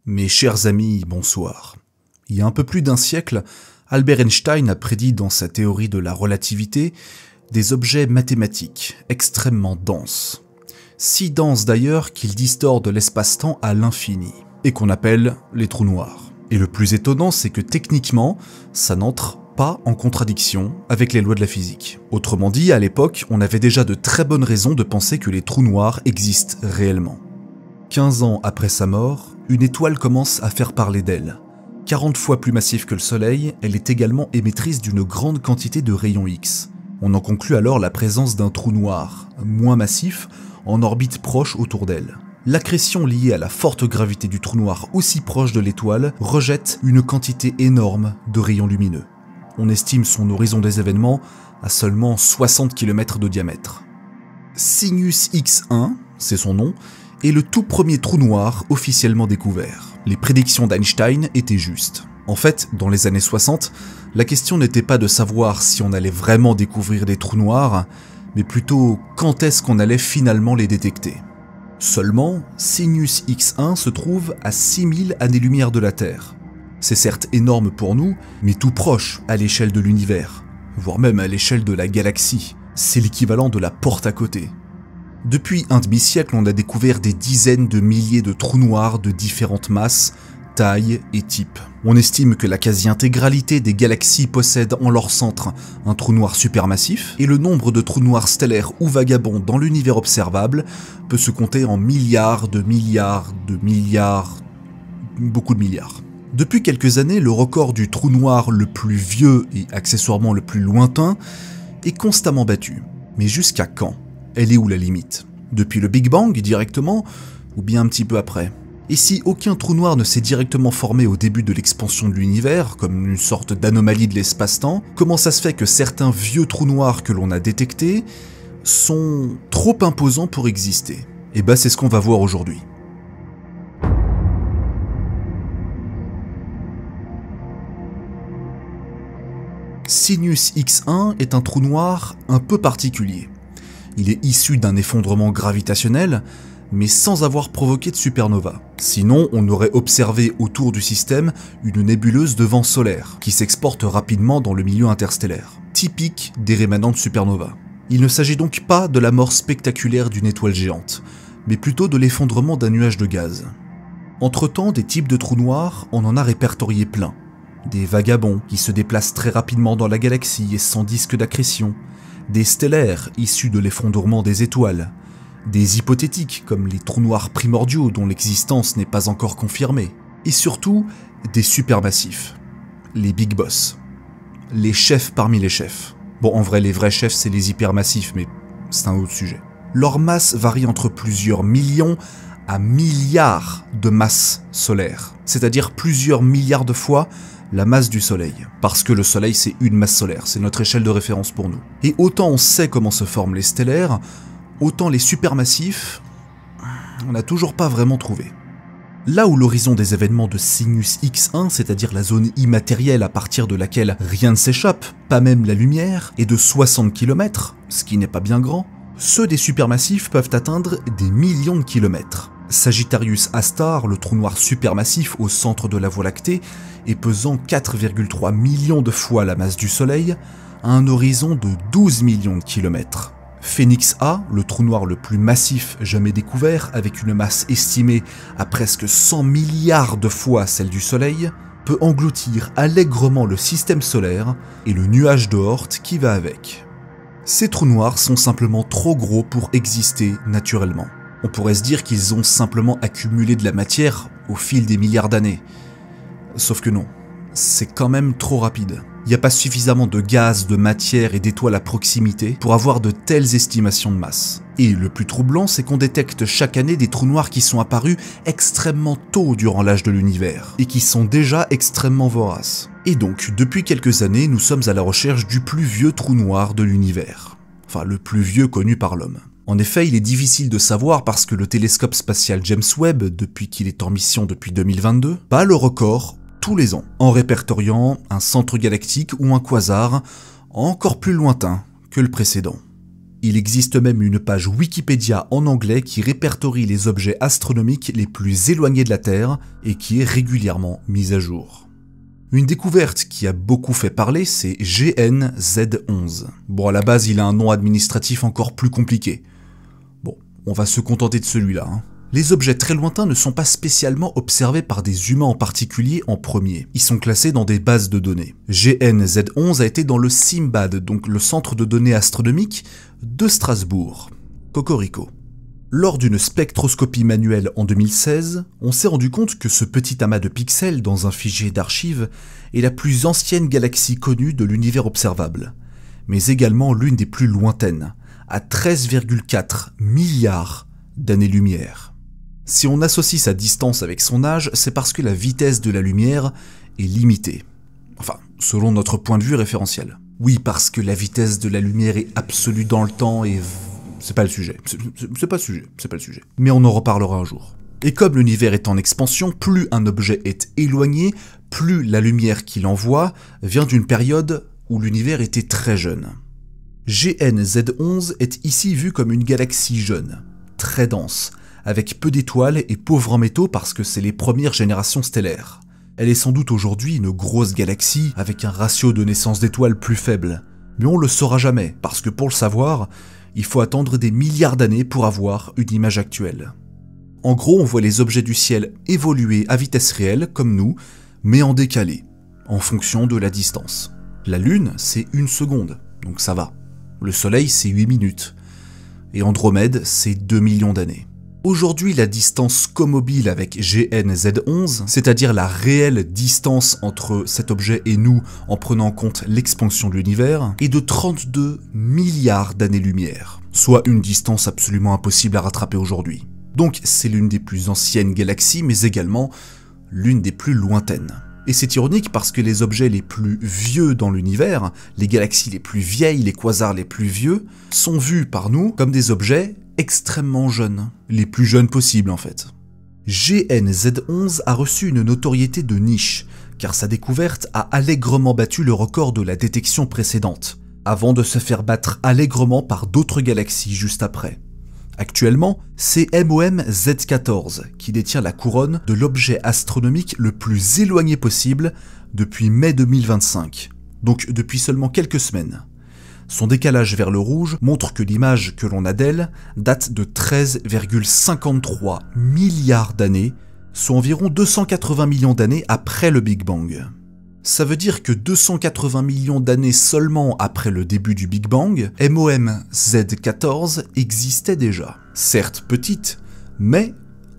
Mes chers amis, bonsoir. Il y a un peu plus d'un siècle, Albert Einstein a prédit dans sa théorie de la relativité des objets mathématiques extrêmement denses. Si denses d'ailleurs qu'ils distordent l'espace-temps à l'infini, et qu'on appelle les trous noirs. Et le plus étonnant, c'est que techniquement, ça n'entre pas en contradiction avec les lois de la physique. Autrement dit, à l'époque, on avait déjà de très bonnes raisons de penser que les trous noirs existent réellement. 15 ans après sa mort, une étoile commence à faire parler d'elle. 40 fois plus massive que le Soleil, elle est également émettrice d'une grande quantité de rayons X. On en conclut alors la présence d'un trou noir, moins massif, en orbite proche autour d'elle. L'accrétion liée à la forte gravité du trou noir aussi proche de l'étoile rejette une quantité énorme de rayons lumineux. On estime son horizon des événements à seulement 60 km de diamètre. Cygnus X1, c'est son nom, est le tout premier trou noir officiellement découvert. Les prédictions d'Einstein étaient justes. En fait, dans les années 60, la question n'était pas de savoir si on allait vraiment découvrir des trous noirs, mais plutôt quand est-ce qu'on allait finalement les détecter. Seulement, Cygnus X1 se trouve à 6000 années-lumière de la Terre. C'est certes énorme pour nous, mais tout proche à l'échelle de l'univers, voire même à l'échelle de la galaxie. C'est l'équivalent de la porte à côté. Depuis un demi-siècle, on a découvert des dizaines de milliers de trous noirs de différentes masses, tailles et types. On estime que la quasi-intégralité des galaxies possèdent en leur centre un trou noir supermassif, et le nombre de trous noirs stellaires ou vagabonds dans l'univers observable peut se compter en milliards, beaucoup de milliards. Depuis quelques années, le record du trou noir le plus vieux et accessoirement le plus lointain est constamment battu. Mais jusqu'à quand ? Elle est où la limite ? Depuis le Big Bang directement, ou bien un petit peu après ? Et si aucun trou noir ne s'est directement formé au début de l'expansion de l'univers, comme une sorte d'anomalie de l'espace-temps, comment ça se fait que certains vieux trous noirs que l'on a détectés sont trop imposants pour exister ? Et bah c'est ce qu'on va voir aujourd'hui. Cygnus X1 est un trou noir un peu particulier. Il est issu d'un effondrement gravitationnel, mais sans avoir provoqué de supernova. Sinon, on aurait observé autour du système une nébuleuse de vent solaire, qui s'exporte rapidement dans le milieu interstellaire, typique des rémanents de supernova. Il ne s'agit donc pas de la mort spectaculaire d'une étoile géante, mais plutôt de l'effondrement d'un nuage de gaz. Entre-temps, des types de trous noirs, on en a répertorié plein. Des vagabonds qui se déplacent très rapidement dans la galaxie et sans disque d'accrétion, des stellaires issus de l'effondrement des étoiles, des hypothétiques comme les trous noirs primordiaux dont l'existence n'est pas encore confirmée, et surtout des supermassifs, les Big Boss, les chefs parmi les chefs. Bon, en vrai, les vrais chefs, c'est les hypermassifs, mais c'est un autre sujet. Leur masse varie entre plusieurs millions à milliards de masses solaires, c'est-à-dire plusieurs milliards de fois la masse du Soleil, parce que le Soleil c'est une masse solaire, c'est notre échelle de référence pour nous. Et autant on sait comment se forment les stellaires, autant les supermassifs, on n'a toujours pas vraiment trouvé. Là où l'horizon des événements de Cygnus X1, c'est-à-dire la zone immatérielle à partir de laquelle rien ne s'échappe, pas même la lumière, est de 60 km, ce qui n'est pas bien grand, ceux des supermassifs peuvent atteindre des millions de kilomètres. Sagittarius A*, le trou noir supermassif au centre de la Voie lactée, et pesant 4,3 millions de fois la masse du Soleil, a un horizon de 12 millions de kilomètres. Phénix A, le trou noir le plus massif jamais découvert, avec une masse estimée à presque 100 milliards de fois celle du Soleil, peut engloutir allègrement le système solaire et le nuage de Oort qui va avec. Ces trous noirs sont simplement trop gros pour exister naturellement. On pourrait se dire qu'ils ont simplement accumulé de la matière au fil des milliards d'années. Sauf que non, c'est quand même trop rapide. Il n'y a pas suffisamment de gaz, de matière et d'étoiles à proximité pour avoir de telles estimations de masse. Et le plus troublant, c'est qu'on détecte chaque année des trous noirs qui sont apparus extrêmement tôt durant l'âge de l'univers, et qui sont déjà extrêmement voraces. Et donc, depuis quelques années, nous sommes à la recherche du plus vieux trou noir de l'univers. Enfin, le plus vieux connu par l'homme. En effet, il est difficile de savoir parce que le télescope spatial James Webb, depuis qu'il est en mission depuis 2022, bat le record tous les ans, en répertoriant un centre galactique ou un quasar encore plus lointain que le précédent. Il existe même une page Wikipédia en anglais qui répertorie les objets astronomiques les plus éloignés de la Terre et qui est régulièrement mise à jour. Une découverte qui a beaucoup fait parler, c'est GN-Z11. Bon, à la base, il a un nom administratif encore plus compliqué. Bon, on va se contenter de celui-là. Les objets très lointains ne sont pas spécialement observés par des humains en particulier en premier. Ils sont classés dans des bases de données. GN-Z11 a été dans le CIMBAD, donc le centre de données astronomiques de Strasbourg. Cocorico. Lors d'une spectroscopie manuelle en 2016, on s'est rendu compte que ce petit amas de pixels dans un fichier d'archives est la plus ancienne galaxie connue de l'univers observable, mais également l'une des plus lointaines, à 13,4 milliards d'années-lumière. Si on associe sa distance avec son âge, c'est parce que la vitesse de la lumière est limitée. Enfin, selon notre point de vue référentiel. Oui, parce que la vitesse de la lumière est absolue dans le temps et... c'est pas le sujet. C'est pas le sujet. Mais on en reparlera un jour. Et comme l'univers est en expansion, plus un objet est éloigné, plus la lumière qu'il envoie vient d'une période où l'univers était très jeune. GN-Z11 est ici vu comme une galaxie jeune, très dense, avec peu d'étoiles et pauvre en métaux parce que c'est les premières générations stellaires. Elle est sans doute aujourd'hui une grosse galaxie avec un ratio de naissance d'étoiles plus faible. Mais on le saura jamais, parce que pour le savoir, il faut attendre des milliards d'années pour avoir une image actuelle. En gros, on voit les objets du ciel évoluer à vitesse réelle, comme nous, mais en décalé, en fonction de la distance. La Lune, c'est 1 seconde, donc ça va. Le Soleil, c'est 8 minutes. Et Andromède, c'est 2 millions d'années. Aujourd'hui, la distance comobile avec GN-Z11, c'est-à-dire la réelle distance entre cet objet et nous en prenant en compte l'expansion de l'univers, est de 32 milliards d'années-lumière, soit une distance absolument impossible à rattraper aujourd'hui. Donc c'est l'une des plus anciennes galaxies, mais également l'une des plus lointaines. Et c'est ironique parce que les objets les plus vieux dans l'univers, les galaxies les plus vieilles, les quasars les plus vieux, sont vus par nous comme des objets extrêmement jeunes, les plus jeunes possibles en fait. GN-Z11 a reçu une notoriété de niche, car sa découverte a allègrement battu le record de la détection précédente, avant de se faire battre allègrement par d'autres galaxies juste après. Actuellement, c'est MOM Z14 qui détient la couronne de l'objet astronomique le plus éloigné possible depuis mai 2025, donc depuis seulement quelques semaines. Son décalage vers le rouge montre que l'image que l'on a d'elle date de 13,53 milliards d'années, soit environ 280 millions d'années après le Big Bang. Ça veut dire que 280 millions d'années seulement après le début du Big Bang, MOM Z14 existait déjà. Certes petite, mais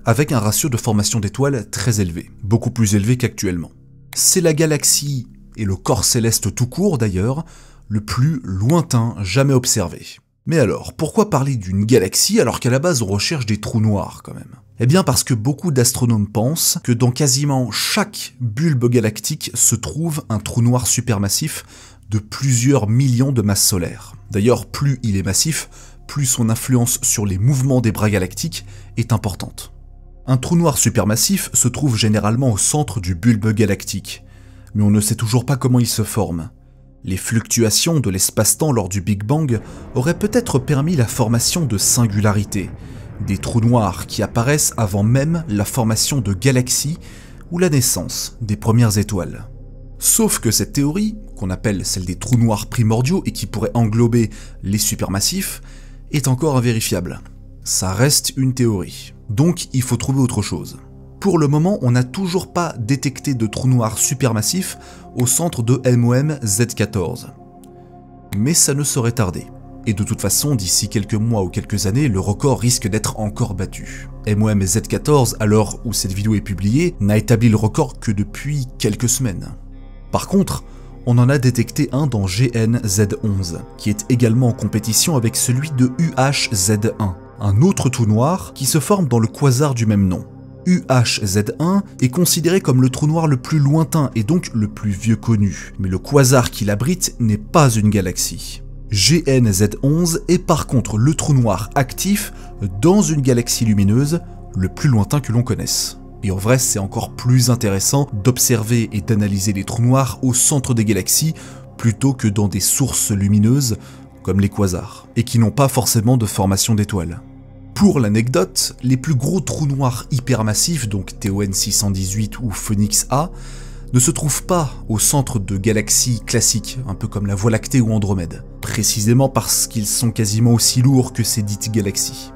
avec un ratio de formation d'étoiles très élevé, beaucoup plus élevé qu'actuellement. C'est la galaxie, et le corps céleste tout court d'ailleurs, le plus lointain jamais observé. Mais alors, pourquoi parler d'une galaxie alors qu'à la base on recherche des trous noirs quand même? Eh bien parce que beaucoup d'astronomes pensent que dans quasiment chaque bulbe galactique se trouve un trou noir supermassif de plusieurs millions de masses solaires. D'ailleurs, plus il est massif, plus son influence sur les mouvements des bras galactiques est importante. Un trou noir supermassif se trouve généralement au centre du bulbe galactique, mais on ne sait toujours pas comment il se forme. Les fluctuations de l'espace-temps lors du Big Bang auraient peut-être permis la formation de singularités, des trous noirs qui apparaissent avant même la formation de galaxies ou la naissance des premières étoiles. Sauf que cette théorie, qu'on appelle celle des trous noirs primordiaux et qui pourrait englober les supermassifs, est encore invérifiable. Ça reste une théorie. Donc il faut trouver autre chose. Pour le moment, on n'a toujours pas détecté de trou noir supermassif au centre de MOM Z14. Mais ça ne saurait tarder. Et de toute façon, d'ici quelques mois ou quelques années, le record risque d'être encore battu. MOM Z14, à l'heure où cette vidéo est publiée, n'a établi le record que depuis quelques semaines. Par contre, on en a détecté un dans GN-Z11, qui est également en compétition avec celui de UHZ1, un autre trou noir qui se forme dans le quasar du même nom. UHZ1 est considéré comme le trou noir le plus lointain et donc le plus vieux connu, mais le quasar qui l'abrite n'est pas une galaxie. GN-Z11 est par contre le trou noir actif dans une galaxie lumineuse le plus lointain que l'on connaisse. Et en vrai, c'est encore plus intéressant d'observer et d'analyser les trous noirs au centre des galaxies plutôt que dans des sources lumineuses comme les quasars, et qui n'ont pas forcément de formation d'étoiles. Pour l'anecdote, les plus gros trous noirs hypermassifs, donc TON 618 ou Phoenix A, ne se trouvent pas au centre de galaxies classiques, un peu comme la Voie lactée ou Andromède, précisément parce qu'ils sont quasiment aussi lourds que ces dites galaxies.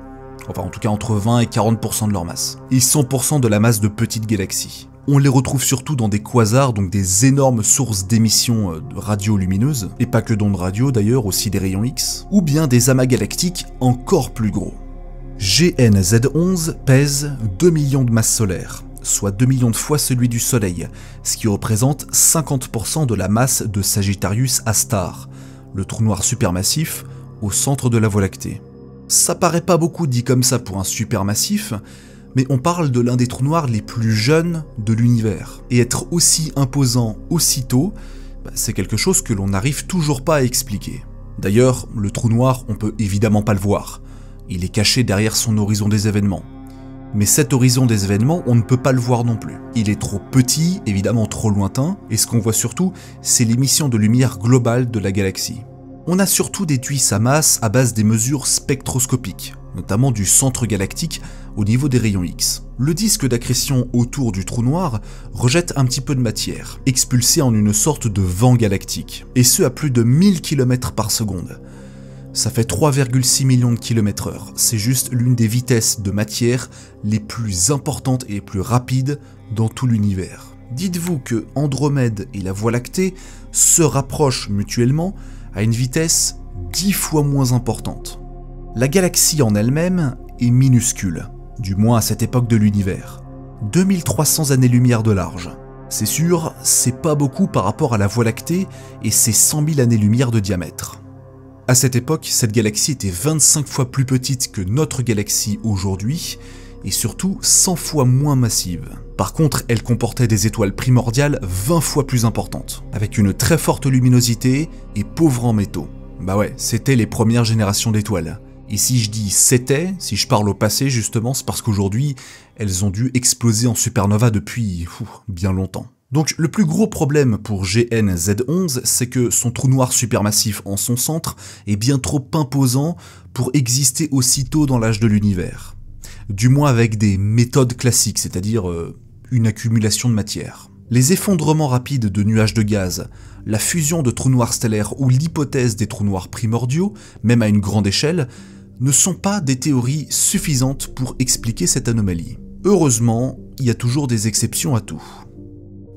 Enfin en tout cas entre 20 et 40% de leur masse, et 100% de la masse de petites galaxies. On les retrouve surtout dans des quasars, donc des énormes sources d'émissions radiolumineuses, et pas que d'ondes radio d'ailleurs, aussi des rayons X, ou bien des amas galactiques encore plus gros. GN-Z11 pèse 2 millions de masses solaires, soit 2 millions de fois celui du Soleil, ce qui représente 50% de la masse de Sagittarius A-Star, le trou noir supermassif au centre de la Voie lactée. Ça paraît pas beaucoup dit comme ça pour un supermassif, mais on parle de l'un des trous noirs les plus jeunes de l'univers. Et être aussi imposant aussitôt, c'est quelque chose que l'on n'arrive toujours pas à expliquer. D'ailleurs, le trou noir, on peut évidemment pas le voir. Il est caché derrière son horizon des événements. Mais cet horizon des événements, on ne peut pas le voir non plus. Il est trop petit, évidemment trop lointain, et ce qu'on voit surtout, c'est l'émission de lumière globale de la galaxie. On a surtout déduit sa masse à base des mesures spectroscopiques, notamment du centre galactique au niveau des rayons X. Le disque d'accrétion autour du trou noir rejette un petit peu de matière, expulsée en une sorte de vent galactique, et ce à plus de 1000 km par seconde. Ça fait 3,6 millions de km/h, c'est juste l'une des vitesses de matière les plus importantes et les plus rapides dans tout l'univers. Dites-vous que Andromède et la Voie lactée se rapprochent mutuellement à une vitesse 10 fois moins importante. La galaxie en elle-même est minuscule, du moins à cette époque de l'univers. 2300 années-lumière de large. C'est sûr, c'est pas beaucoup par rapport à la Voie lactée et ses 100 000 années-lumière de diamètre. À cette époque, cette galaxie était 25 fois plus petite que notre galaxie aujourd'hui, et surtout 100 fois moins massive. Par contre, elle comportait des étoiles primordiales 20 fois plus importantes, avec une très forte luminosité et pauvre en métaux. Bah ouais, c'était les premières générations d'étoiles. Et si je dis c'était, si je parle au passé justement, c'est parce qu'aujourd'hui, elles ont dû exploser en supernova depuis bien longtemps. Donc le plus gros problème pour GN-Z11, c'est que son trou noir supermassif en son centre est bien trop imposant pour exister aussitôt dans l'âge de l'univers. Du moins avec des méthodes classiques, c'est-à-dire une accumulation de matière. Les effondrements rapides de nuages de gaz, la fusion de trous noirs stellaires ou l'hypothèse des trous noirs primordiaux, même à une grande échelle, ne sont pas des théories suffisantes pour expliquer cette anomalie. Heureusement, il y a toujours des exceptions à tout.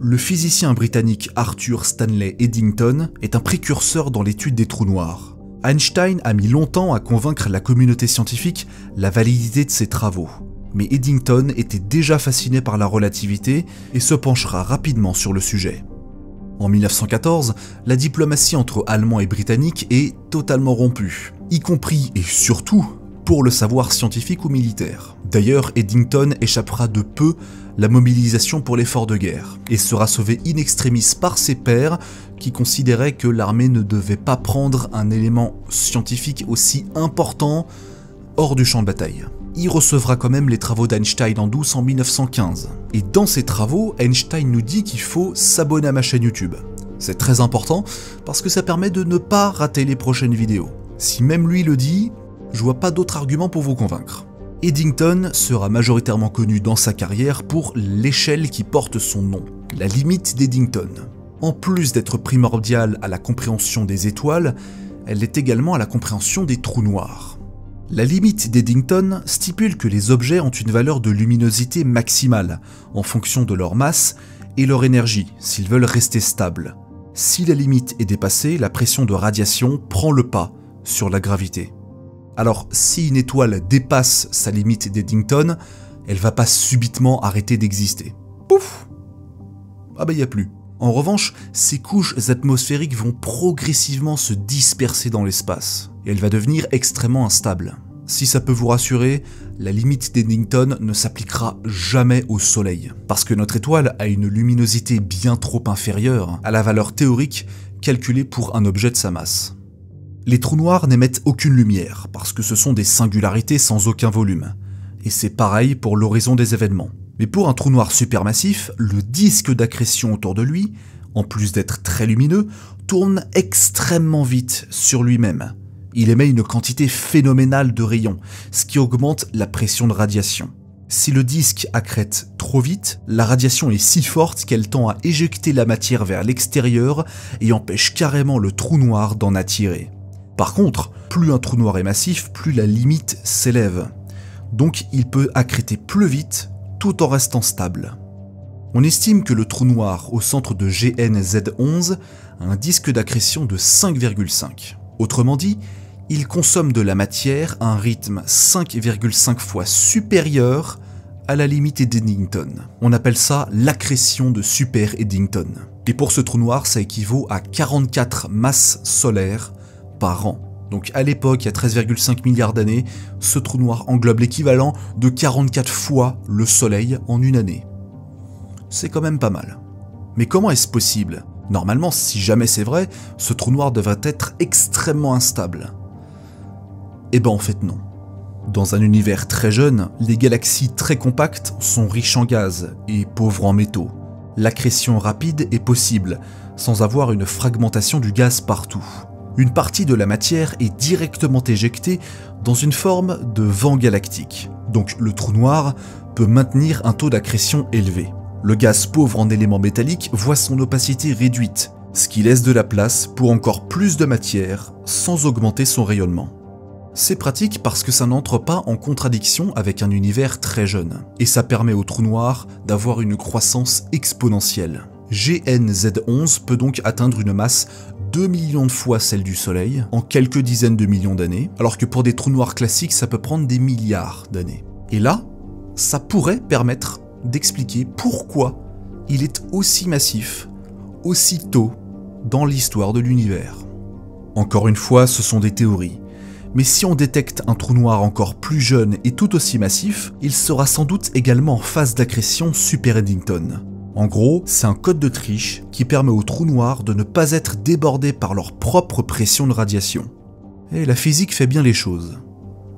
Le physicien britannique Arthur Stanley Eddington est un précurseur dans l'étude des trous noirs. Einstein a mis longtemps à convaincre la communauté scientifique la validité de ses travaux, mais Eddington était déjà fasciné par la relativité et se penchera rapidement sur le sujet. En 1914, la diplomatie entre Allemands et Britanniques est totalement rompue, y compris et surtout pour le savoir scientifique ou militaire. D'ailleurs, Eddington échappera de peu la mobilisation pour l'effort de guerre, et sera sauvé in extremis par ses pairs qui considéraient que l'armée ne devait pas prendre un élément scientifique aussi important hors du champ de bataille. Il recevra quand même les travaux d'Einstein en douce en 1915, et dans ces travaux, Einstein nous dit qu'il faut s'abonner à ma chaîne YouTube. C'est très important parce que ça permet de ne pas rater les prochaines vidéos. Si même lui le dit, je vois pas d'autre argument pour vous convaincre. Eddington sera majoritairement connu dans sa carrière pour l'échelle qui porte son nom, la limite d'Eddington. En plus d'être primordiale à la compréhension des étoiles, elle est également à la compréhension des trous noirs. La limite d'Eddington stipule que les objets ont une valeur de luminosité maximale, en fonction de leur masse et leur énergie, s'ils veulent rester stables. Si la limite est dépassée, la pression de radiation prend le pas sur la gravité. Alors, si une étoile dépasse sa limite d'Eddington, elle va pas subitement arrêter d'exister. Pouf! Ah bah y a plus. En revanche, ces couches atmosphériques vont progressivement se disperser dans l'espace, et elle va devenir extrêmement instable. Si ça peut vous rassurer, la limite d'Eddington ne s'appliquera jamais au Soleil, parce que notre étoile a une luminosité bien trop inférieure à la valeur théorique calculée pour un objet de sa masse. Les trous noirs n'émettent aucune lumière, parce que ce sont des singularités sans aucun volume. Et c'est pareil pour l'horizon des événements. Mais pour un trou noir supermassif, le disque d'accrétion autour de lui, en plus d'être très lumineux, tourne extrêmement vite sur lui-même. Il émet une quantité phénoménale de rayons, ce qui augmente la pression de radiation. Si le disque accrète trop vite, la radiation est si forte qu'elle tend à éjecter la matière vers l'extérieur et empêche carrément le trou noir d'en attirer. Par contre, plus un trou noir est massif, plus la limite s'élève. Donc il peut accréter plus vite tout en restant stable. On estime que le trou noir au centre de GN-Z11 a un disque d'accrétion de 5,5. Autrement dit, il consomme de la matière à un rythme 5,5 fois supérieur à la limite Eddington. On appelle ça l'accrétion de Super Eddington. Et pour ce trou noir, ça équivaut à 44 masses solaires par an. Donc à l'époque, il y a 13,5 milliards d'années, ce trou noir englobe l'équivalent de 44 fois le Soleil en une année. C'est quand même pas mal. Mais comment est-ce possible? Normalement, si jamais c'est vrai, ce trou noir devrait être extrêmement instable. Eh ben en fait non. Dans un univers très jeune, les galaxies très compactes sont riches en gaz et pauvres en métaux. L'accrétion rapide est possible, sans avoir une fragmentation du gaz partout. Une partie de la matière est directement éjectée dans une forme de vent galactique. Donc le trou noir peut maintenir un taux d'accrétion élevé. Le gaz pauvre en éléments métalliques voit son opacité réduite, ce qui laisse de la place pour encore plus de matière sans augmenter son rayonnement. C'est pratique parce que ça n'entre pas en contradiction avec un univers très jeune, et ça permet au trou noir d'avoir une croissance exponentielle. GN-Z11 peut donc atteindre une masse 2 millions de fois celle du Soleil en quelques dizaines de millions d'années, alors que pour des trous noirs classiques, ça peut prendre des milliards d'années. Et là, ça pourrait permettre d'expliquer pourquoi il est aussi massif, aussi tôt dans l'histoire de l'univers. Encore une fois, ce sont des théories. Mais si on détecte un trou noir encore plus jeune et tout aussi massif, il sera sans doute également en phase d'accrétion Super Eddington. En gros, c'est un code de triche qui permet aux trous noirs de ne pas être débordés par leur propre pression de radiation. Et la physique fait bien les choses.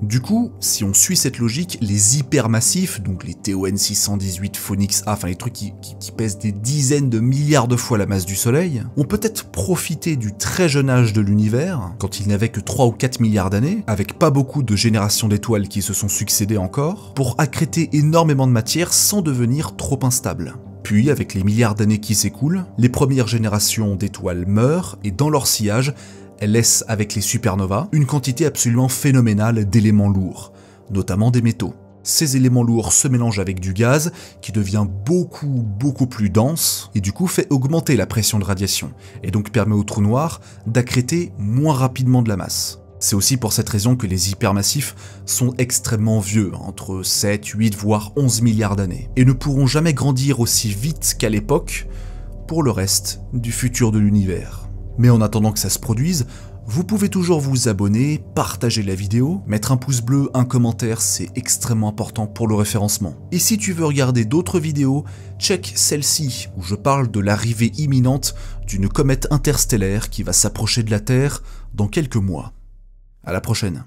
Du coup, si on suit cette logique, les hypermassifs, donc les TON 618, Phoenix A, enfin les trucs qui pèsent des dizaines de milliards de fois la masse du Soleil, ont peut-être profité du très jeune âge de l'univers, quand il n'avait que 3 ou 4 milliards d'années, avec pas beaucoup de générations d'étoiles qui se sont succédées encore, pour accréter énormément de matière sans devenir trop instable. Puis, avec les milliards d'années qui s'écoulent, les premières générations d'étoiles meurent et dans leur sillage, elles laissent avec les supernovas une quantité absolument phénoménale d'éléments lourds, notamment des métaux. Ces éléments lourds se mélangent avec du gaz qui devient beaucoup plus dense et du coup fait augmenter la pression de radiation et donc permet au trou noir d'accréter moins rapidement de la masse. C'est aussi pour cette raison que les hypermassifs sont extrêmement vieux, entre 7, 8 voire 11 milliards d'années, et ne pourront jamais grandir aussi vite qu'à l'époque pour le reste du futur de l'univers. Mais en attendant que ça se produise, vous pouvez toujours vous abonner, partager la vidéo, mettre un pouce bleu, un commentaire, c'est extrêmement important pour le référencement. Et si tu veux regarder d'autres vidéos, check celle-ci où je parle de l'arrivée imminente d'une comète interstellaire qui va s'approcher de la Terre dans quelques mois. À la prochaine.